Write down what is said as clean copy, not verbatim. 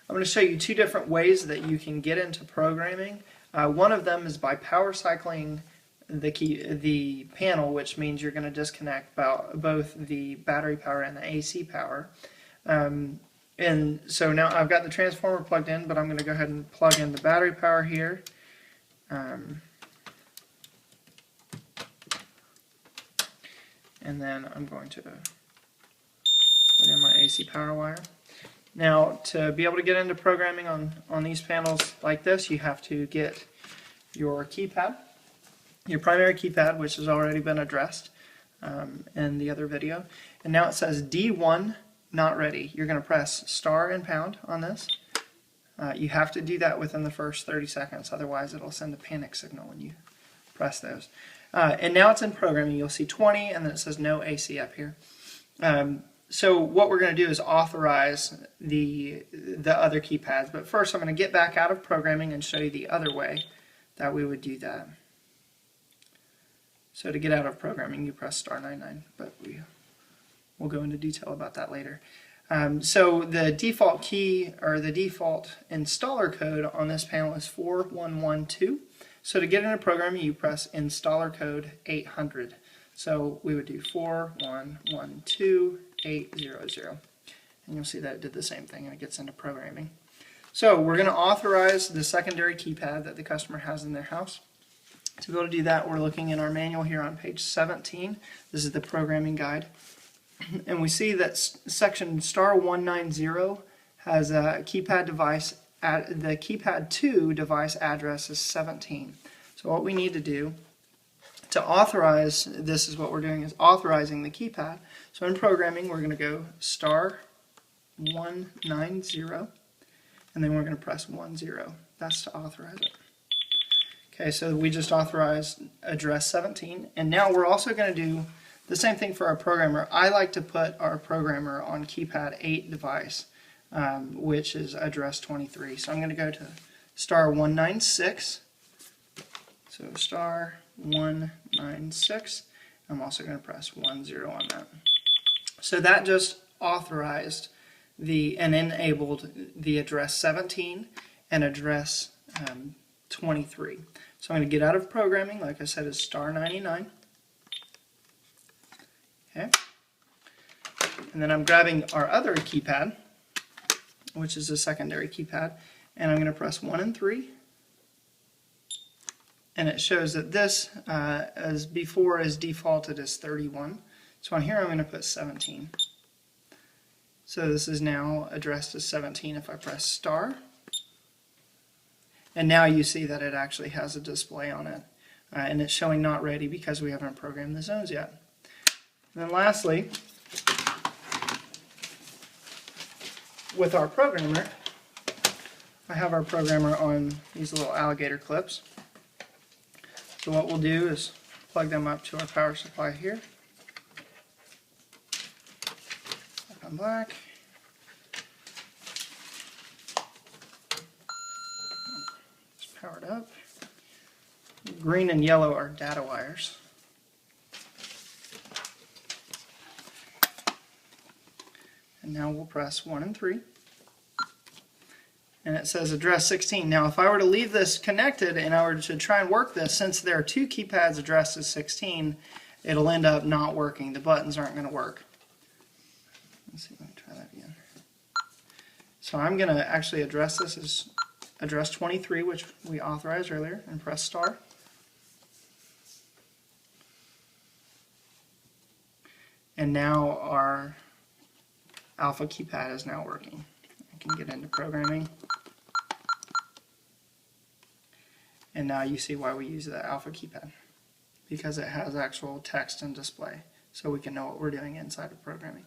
I'm going to show you two different ways that you can get into programming. One of them is by power cycling the panel, which means you're going to disconnect both the battery power and the AC power. And so now I've got the transformer plugged in, but I'm going to go ahead and plug in the battery power here. And then I'm going to plug in my AC power wire. Now, to be able to get into programming on these panels like this, you have to get your keypad, your primary keypad, which has already been addressed in the other video. And now it says D1 not ready. You're going to press star and pound on this. You have to do that within the first 30 seconds, otherwise it'll send a panic signal when you press those. And now it's in programming. You'll see 20 and then it says no AC up here. So what we're going to do is authorize the other keypads, but first I'm going to get back out of programming and show you the other way that we would do that. So to get out of programming you press star 99, but we'll go into detail about that later. So the default key or the default installer code on this panel is 4112. So to get into programming you press installer code 800. So we would do 4112800, and you'll see that it did the same thing and it gets into programming. So we're going to authorize the secondary keypad that the customer has in their house. To be able to do that, we're looking in our manual here on page 17. This is the programming guide. And we see that section star 190 has a keypad device, the keypad 2 device address is 17. So what we need to do to authorize, this is what we're doing, is authorizing the keypad. So in programming we're going to go star 190 and then we're going to press 10. That's to authorize it. Okay, so we just authorized address 17, and now we're also going to do the same thing for our programmer. I like to put our programmer on keypad 8 device, which is address 23. So I'm going to go to star 196. So star 196. I'm also going to press 10 on that. So that just authorized and enabled the address 17 and address 23. So I'm going to get out of programming, like I said, is star 99. Okay. And then I'm grabbing our other keypad, which is a secondary keypad, and I'm going to press 1 and 3. And it shows that this, as before, is defaulted as 31. So on here I'm going to put 17. So this is now addressed as 17 if I press star. And now you see that it actually has a display on it. And it's showing not ready because we haven't programmed the zones yet. And then lastly, with our programmer, I have our programmer on these little alligator clips. So what we'll do is plug them up to our power supply here. Black on black. It's powered up. Green and yellow are data wires. And now we'll press 1 and 3. And it says address 16. Now if I were to leave this connected and I were to try and work this, since there are two keypads addressed as 16, it'll end up not working. The buttons aren't going to work. Let's see, let me try that again. So I'm going to actually address this as address 23, which we authorized earlier, and press star. And now our alpha keypad is now working. I can get into programming. And now you see why we use the alpha keypad, because it has actual text and display, so we can know what we're doing inside of programming.